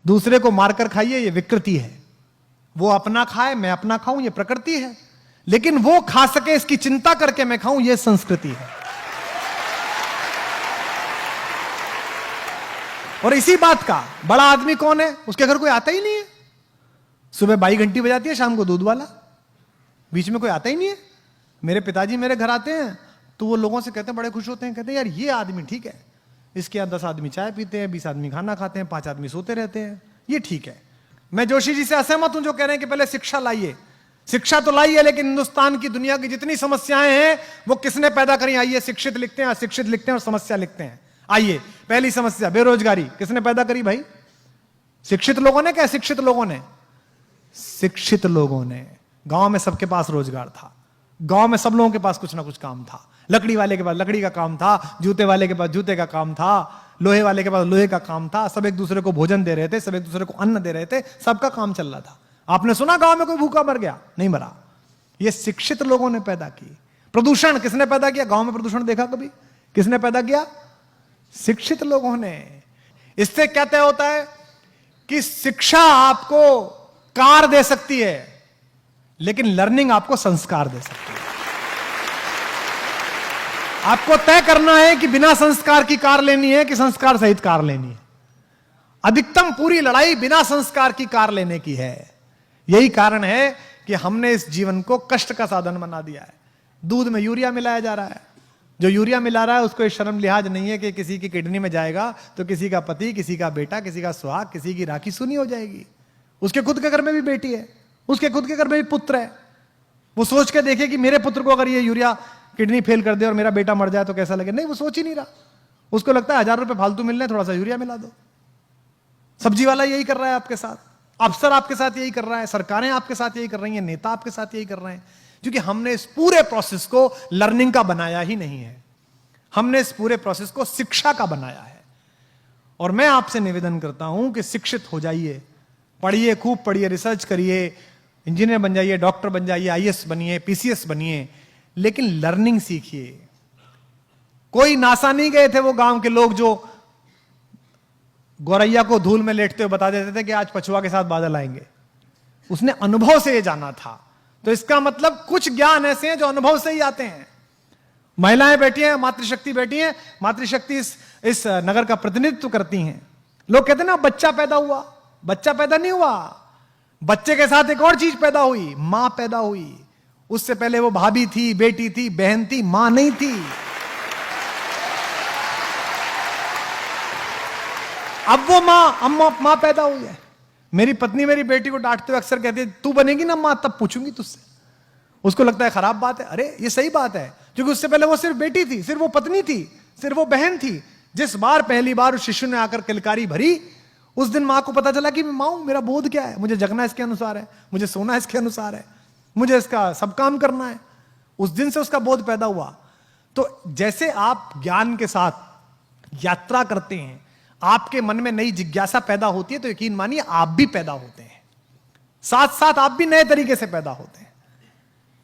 दूसरे को मारकर खाइए, ये विकृति है। वो अपना खाए, मैं अपना खाऊं, ये प्रकृति है। लेकिन वो खा सके इसकी चिंता करके मैं खाऊं, ये संस्कृति है। और इसी बात का बड़ा आदमी कौन है? उसके घर कोई आता ही नहीं है। सुबह बाई घंटी बजाती है, शाम को दूध वाला, बीच में कोई आता ही नहीं है। मेरे पिताजी मेरे घर आते हैं तो वो लोगों से कहते हैं, बड़े खुश होते हैं, कहते हैं यार ये आदमी ठीक है, इसके यहाँ 10 आदमी चाय पीते हैं, 20 आदमी खाना खाते हैं, 5 आदमी सोते रहते हैं, ये ठीक है। मैं जोशी जी से असहमत हूं जो कह रहे हैं कि पहले शिक्षा लाइए। शिक्षा तो लाई है, लेकिन हिंदुस्तान की दुनिया की जितनी समस्याएं हैं वो किसने पैदा करी? आइए, शिक्षित लिखते हैं, अशिक्षित लिखते हैं और समस्या लिखते हैं। आइए, पहली समस्या बेरोजगारी, किसने पैदा करी भाई? शिक्षित लोगों ने, क्या अशिक्षित लोगों ने? शिक्षित लोगों ने। गांव में सबके पास रोजगार था, गांव में सब लोगों के पास कुछ ना कुछ काम था। लकड़ी वाले के पास लकड़ी का काम था, जूते वाले के पास जूते का काम था, लोहे वाले के पास लोहे का काम था। सब एक दूसरे को भोजन दे रहे थे, सब एक दूसरे को अन्न दे रहे थे, सबका काम चल रहा था। आपने सुना गांव में कोई भूखा मर गया? नहीं मरा। ये शिक्षित लोगों ने पैदा की। प्रदूषण किसने पैदा किया? गांव में प्रदूषण देखा कभी? किसने पैदा किया? शिक्षित लोगों ने। इससे क्या तय होता है कि शिक्षा आपको कार दे सकती है, लेकिन लर्निंग आपको संस्कार दे सकती है। आपको तय करना है कि बिना संस्कार की कार लेनी है कि संस्कार सहित कार लेनी है। अधिकतम पूरी लड़ाई बिना संस्कार की कार लेने की है। यही कारण है कि हमने इस जीवन को कष्ट का साधन बना दिया है। दूध में यूरिया मिलाया जा रहा है। जो यूरिया मिला रहा है उसको ये शर्म लिहाज नहीं है कि किसी की किडनी में जाएगा तो किसी का पति, किसी का बेटा, किसी का सुहाग, किसी की राखी सुनी हो जाएगी। उसके खुद के घर में भी बेटी है, उसके खुद के घर में भी पुत्र है। वो सोच के देखे कि मेरे पुत्र को अगर ये यूरिया किडनी फेल कर दे और मेरा बेटा मर जाए तो कैसा लगे। नहीं, वो सोच ही नहीं रहा। उसको लगता है 1000 रुपए फालतू मिल रहे, थोड़ा सा यूरिया मिला दो। सब्जी वाला यही कर रहा है आपके साथ, अफसर आपके साथ यही कर रहा है, सरकारें आपके साथ यही कर रही हैं, नेता आपके साथ यही कर रहे हैं, क्योंकि हमने इस पूरे प्रोसेस को लर्निंग का बनाया ही नहीं है। हमने इस पूरे प्रोसेस को शिक्षा का बनाया है। और मैं आपसे निवेदन करता हूं कि शिक्षित हो जाइए, पढ़िए, खूब पढ़िए, रिसर्च करिए, इंजीनियर बन जाइए, डॉक्टर बन जाइए, आईएएस बनिए, पीसीएस बनिए, लेकिन लर्निंग सीखिए। कोई नासा नहीं गए थे वो गांव के लोग जो गौरैया को धूल में लेटते हुए बता देते थे कि आज पछुआ के साथ बादल आएंगे। उसने अनुभव से ये जाना था। तो इसका मतलब कुछ ज्ञान ऐसे हैं जो अनुभव से ही आते हैं। महिलाएं बैठी हैं, मातृशक्ति बैठी हैं, मातृशक्ति इस नगर का प्रतिनिधित्व करती हैं। लोग कहते हैं ना बच्चा पैदा हुआ, बच्चा पैदा नहीं हुआ, बच्चे के साथ एक और चीज पैदा हुई, मां पैदा हुई। उससे पहले वो भाभी थी, बेटी थी, बहन थी, मां नहीं थी। अब वो मां पैदा हुई है। मेरी पत्नी मेरी बेटी को डांटते हुए अक्सर कहती है, तू बनेगी ना मां तब पूछूंगी तुझसे। उसको लगता है खराब बात है। अरे ये सही बात है, क्योंकि उससे पहले वो सिर्फ बेटी थी, सिर्फ वो पत्नी थी, सिर्फ वो बहन थी। जिस बार पहली बार उस शिशु ने आकर किलकारी भरी, उस दिन मां को पता चला कि मैं मां हूं, मेरा बोध क्या है, मुझे जगना इसके अनुसार है, मुझे सोना इसके अनुसार है, मुझे इसका सब काम करना है। उस दिन से उसका बोध पैदा हुआ। तो जैसे आप ज्ञान के साथ यात्रा करते हैं, आपके मन में नई जिज्ञासा पैदा होती है, तो यकीन मानिए आप भी पैदा होते हैं, साथ साथ आप भी नए तरीके से पैदा होते हैं।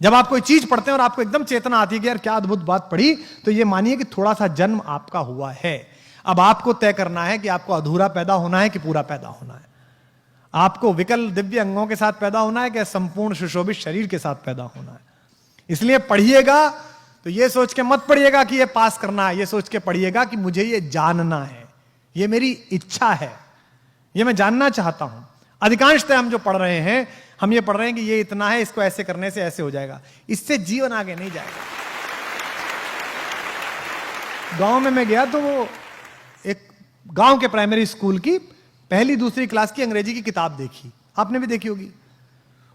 जब आप कोई चीज पढ़ते हैं और आपको एकदम चेतना आती है कि यार क्या अद्भुत बात पढ़ी, तो ये मानिए कि थोड़ा सा जन्म आपका हुआ है। अब आपको तय करना है कि आपको अधूरा पैदा होना है कि पूरा पैदा होना है। आपको विकल दिव्य अंगों के साथ पैदा होना है कि संपूर्ण सुशोभित शरीर के साथ पैदा होना है। इसलिए पढ़िएगा तो ये सोच के मत पढ़िएगा कि ये पास करना है, ये सोच के पढ़िएगा कि मुझे ये जानना है, ये मेरी इच्छा है, ये मैं जानना चाहता हूं। अधिकांशतः हम जो पढ़ रहे हैं, हम ये पढ़ रहे हैं कि ये इतना है, इसको ऐसे करने से ऐसे हो जाएगा। इससे जीवन आगे नहीं जाएगा। गांव में मैं गया तो वो एक गांव के प्राइमरी स्कूल की पहली दूसरी क्लास की अंग्रेजी की किताब देखी, आपने भी देखी होगी।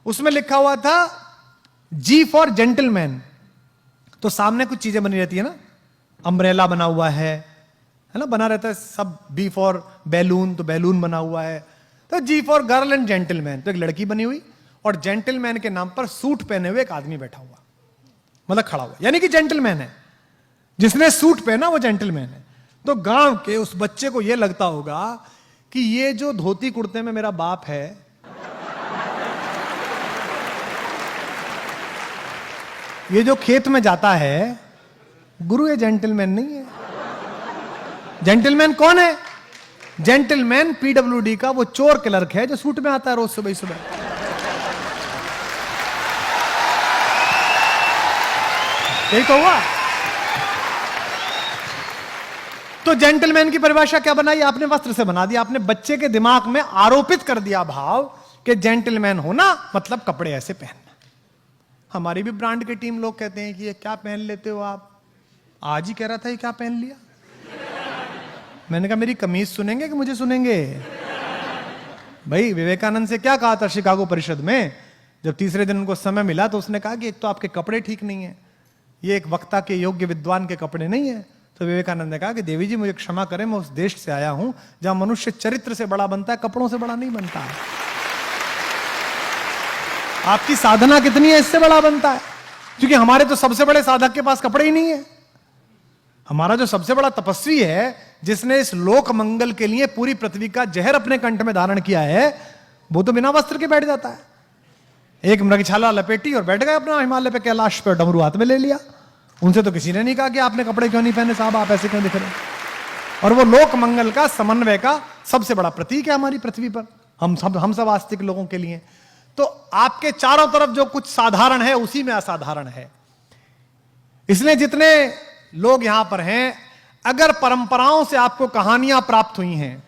उसमें लिखा हुआ था जी फॉर जेंटलमैन। तो सामने कुछ चीजें बनी रहती है ना, अम्ब्रेला बना हुआ है ना, बना रहता है सब। बी फॉर बैलून, तो बैलून बना हुआ है। तो जी फॉर गर्ल एंड जेंटलमैन, तो एक लड़की बनी हुई और जेंटलमैन के नाम पर सूट पहने हुए एक आदमी बैठा हुआ, मतलब खड़ा हुआ, यानी कि जेंटलमैन है। जिसने सूट पहना वो जेंटलमैन है। तो गांव के उस बच्चे को यह लगता होगा कि ये जो धोती कुर्ते में मेरा बाप है, ये जो खेत में जाता है, गुरु ये जेंटलमैन नहीं है। जेंटलमैन कौन है? जेंटलमैन पीडब्ल्यूडी का वो चोर क्लर्क है जो सूट में आता है रोज सुबह सुबह। यही तो हुआ। तो जेंटलमैन की परिभाषा क्या बनाई आपने? वस्त्र से बना दिया आपने। बच्चे के दिमाग में आरोपित कर दिया भाव कि जेंटलमैन होना मतलब कपड़े ऐसे पहनना। हमारी भी ब्रांड के टीम लोग कहते हैं कि ये क्या पहन लेते हो आप? आज ही कह रहा था ये क्या पहन लिया। मैंने कहा मेरी कमीज सुनेंगे कि मुझे सुनेंगे? भाई विवेकानंद से क्या कहा था शिकागो परिषद में? जब तीसरे दिन उनको समय मिला तो उसने कहा कि एक तो आपके कपड़े ठीक नहीं है, ये एक वक्ता के योग्य विद्वान के कपड़े नहीं है। तो विवेकानंद ने कहा कि देवी जी मुझे क्षमा करें, मैं उस देश से आया हूं जहां मनुष्य चरित्र से बड़ा बनता है, कपड़ों से बड़ा नहीं बनता है। आपकी साधना कितनी है इससे बड़ा बनता है। क्योंकि हमारे तो सबसे बड़े साधक के पास कपड़े ही नहीं है। हमारा जो सबसे बड़ा तपस्वी है, जिसने इस लोक मंगल के लिए पूरी पृथ्वी का जहर अपने कंठ में धारण किया है, वो तो बिना वस्त्र के बैठ जाता है। एक मृगछाला लपेटी और बैठ गए अपना हिमालय पे, कैलाश पे, डमरू हाथ में ले लिया। उनसे तो किसी ने नहीं कहा कि आपने कपड़े क्यों नहीं पहने साहब, आप ऐसे क्यों दिख रहे। और वो लोक मंगल का, समन्वय का सबसे बड़ा प्रतीक है हमारी पृथ्वी पर, हम सब आस्तिक लोगों के लिए। तो आपके चारों तरफ जो कुछ साधारण है उसी में असाधारण है। इसलिए जितने लोग यहां पर हैं, अगर परंपराओं से आपको कहानियां प्राप्त हुई हैं,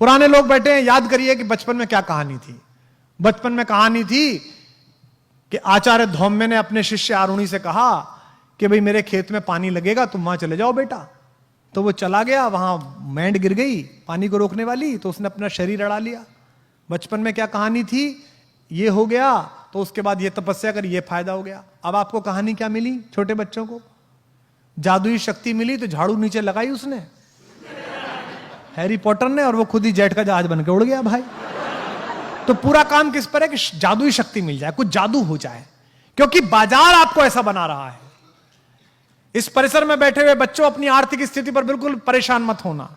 पुराने लोग बैठे हैं, याद करिए कि बचपन में क्या कहानी थी। बचपन में कहानी थी कि आचार्य धौम्य ने अपने शिष्य आरुणि से कहा कि भाई मेरे खेत में पानी लगेगा, तुम वहां चले जाओ बेटा। तो वो चला गया, वहां मैंड गिर गई पानी को रोकने वाली, तो उसने अपना शरीर अड़ा लिया। बचपन में क्या कहानी थी, ये हो गया, तो उसके बाद ये तपस्या कर, ये फायदा हो गया। अब आपको कहानी क्या मिली? छोटे बच्चों को जादुई शक्ति मिली, तो झाड़ू नीचे लगाई उसने, हैरी पॉटर ने, और वो खुद ही जेट का जहाज बन के उड़ गया भाई। तो पूरा काम किस पर है कि जादुई शक्ति मिल जाए, कुछ जादू हो जाए, क्योंकि बाजार आपको ऐसा बना रहा है। इस परिसर में बैठे हुए बच्चों, अपनी आर्थिक स्थिति पर बिल्कुल परेशान मत होना।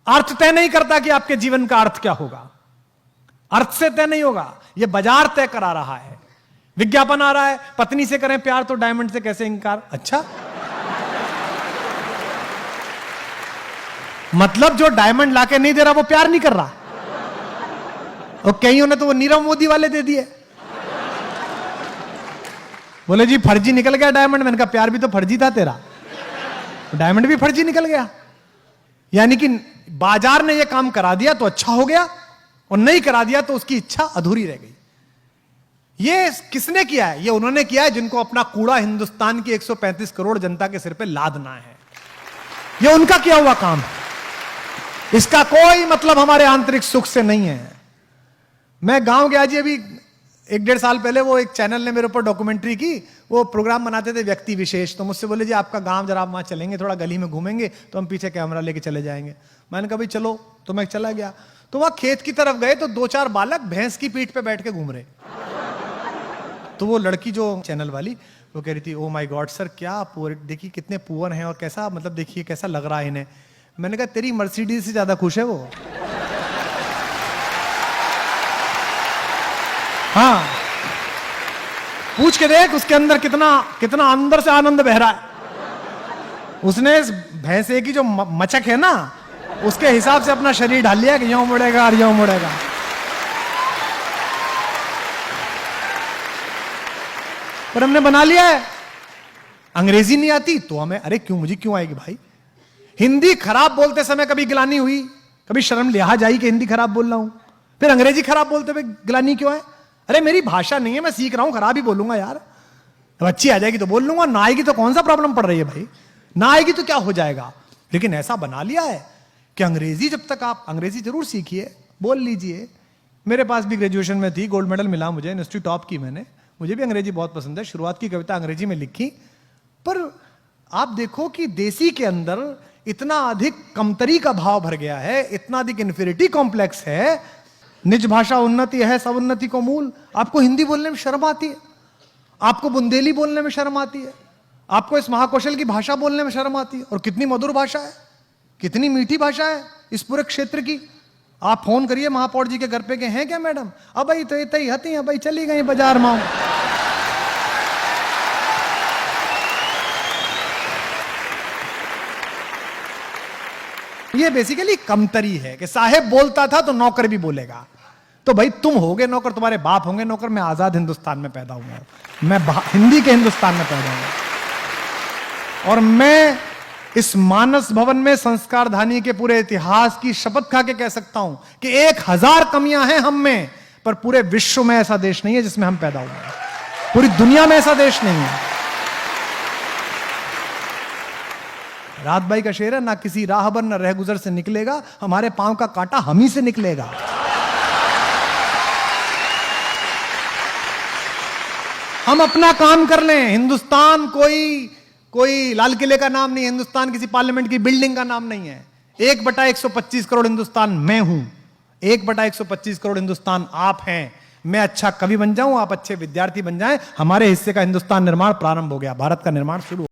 अर्थ तय नहीं करता कि आपके जीवन का अर्थ क्या होगा, अर्थ से तय नहीं होगा, यह बाजार तय करा रहा है। विज्ञापन आ रहा है, पत्नी से करें प्यार तो डायमंड से कैसे इनकार। अच्छा, मतलब जो डायमंड लाके नहीं दे रहा वो प्यार नहीं कर रहा। और कईयों ने तो वो नीरव मोदी वाले दे दिए, बोले जी फर्जी निकल गया डायमंड। मैंने कहा प्यार भी तो फर्जी था तेरा, डायमंड भी फर्जी निकल गया। यानी कि बाजार ने ये काम करा दिया तो अच्छा हो गया, और नहीं करा दिया तो उसकी इच्छा अधूरी रह गई। ये किसने किया है? ये उन्होंने किया है जिनको अपना कूड़ा हिंदुस्तान की 135 करोड़ जनता के सिर पे लादना है। ये उनका किया हुआ काम है, इसका कोई मतलब हमारे आंतरिक सुख से नहीं है। मैं गांव गया जी अभी 1-1.5 साल पहले, वो एक चैनल ने मेरे ऊपर डॉक्यूमेंट्री की, वो प्रोग्राम बनाते थे व्यक्ति विशेष। तो मुझसे बोले जी आपका गांव जरा आप वहां चलेंगे, थोड़ा गली में घूमेंगे, तो हम पीछे कैमरा लेके चले जाएंगे। मैंने कहा भाई चलो, तो मैं चला गया। तो वहां खेत की तरफ गए तो 2-4 बालक भैंस की पीठ पे बैठ के घूम रहे। तो वो लड़की जो चैनल वाली, वो कह रही थी ओ माय गॉड सर, क्या पुअर, देखिए कितने पुअर हैं और कैसा, मतलब देखिए कैसा लग रहा है इन्हें। मैंने कहा तेरी मर्सिडीज से ज्यादा खुश है वो। हाँ, पूछ के देख उसके अंदर कितना कितना अंदर से आनंद बह रहा है। उसने भैंसे की जो मचक है ना, उसके हिसाब से अपना शरीर ढाल लिया कि यूं मुड़ेगा और यूं मुड़ेगा। पर हमने बना लिया है। अंग्रेजी नहीं आती तो हमें, अरे क्यों, मुझे क्यों आएगी भाई। हिंदी खराब बोलते समय कभी गिलानी हुई, कभी शर्म लिहाज आई कि हिंदी खराब बोल रहा हूं? फिर अंग्रेजी खराब बोलते हुए गिलानी क्यों है? अरे मेरी भाषा नहीं है, मैं सीख रहा हूं, खराब ही बोलूंगा यार। अब अच्छी आ जाएगी तो बोल लूंगा, ना आएगी तो कौन सा प्रॉब्लम पड़ रही है भाई, ना आएगी तो क्या हो जाएगा। लेकिन ऐसा बना लिया है कि अंग्रेजी, जब तक आप अंग्रेजी जरूर सीखिए, बोल लीजिए। मेरे पास भी ग्रेजुएशन में थी, गोल्ड मेडल मिला मुझे, यूनिवर्सिटी टॉप की मैंने। मुझे भी अंग्रेजी बहुत पसंद है, शुरुआत की कविता अंग्रेजी में लिखी। पर आप देखो कि देसी के अंदर इतना अधिक कमतरी का भाव भर गया है, इतना अधिक इन्फीरियरिटी कॉम्प्लेक्स है। निज भाषा उन्नति है, सब उन्नति को मूल। आपको हिंदी बोलने में शर्म आती है, आपको बुंदेली बोलने में शर्म आती है, आपको इस महाकौशल की भाषा बोलने में शर्म आती है। और कितनी मधुर भाषा है, कितनी मीठी भाषा है इस पूरे क्षेत्र की। आप फोन करिए महापौर जी के घर पे, के हैं क्या मैडम? अब भाई तो इतनी हती है भाई, चली गई बाजार में। ये बेसिकली कमतरी है कि साहेब बोलता था तो नौकर भी बोलेगा। तो भाई तुम होगे नौकर, तुम्हारे बाप होंगे नौकर, मैं आजाद हिंदुस्तान में पैदा हुआ, मैं हिंदी के हिंदुस्तान में पैदा हुआ, और मैं इस मानस भवन में संस्कारधानी के पूरे इतिहास की शपथ खा के कह सकता हूं कि 1000 कमियां हैं हम में, पर पूरे विश्व में ऐसा देश नहीं है जिसमें हम पैदा हुए हैं, पूरी दुनिया में ऐसा देश नहीं है। रात बाई का शेर है, ना किसी राहबर न रहगुजर से निकलेगा, हमारे पांव का कांटा हम ही से निकलेगा। हम अपना काम कर लें। हिंदुस्तान कोई लाल किले का नाम नहीं है, हिंदुस्तान किसी पार्लियामेंट की बिल्डिंग का नाम नहीं है। 1/125 करोड़ हिंदुस्तान मैं हूं, 1/125 करोड़ हिंदुस्तान आप हैं। मैं अच्छा कवि बन जाऊं, आप अच्छे विद्यार्थी बन जाएं, हमारे हिस्से का हिंदुस्तान निर्माण प्रारंभ हो गया, भारत का निर्माण शुरू।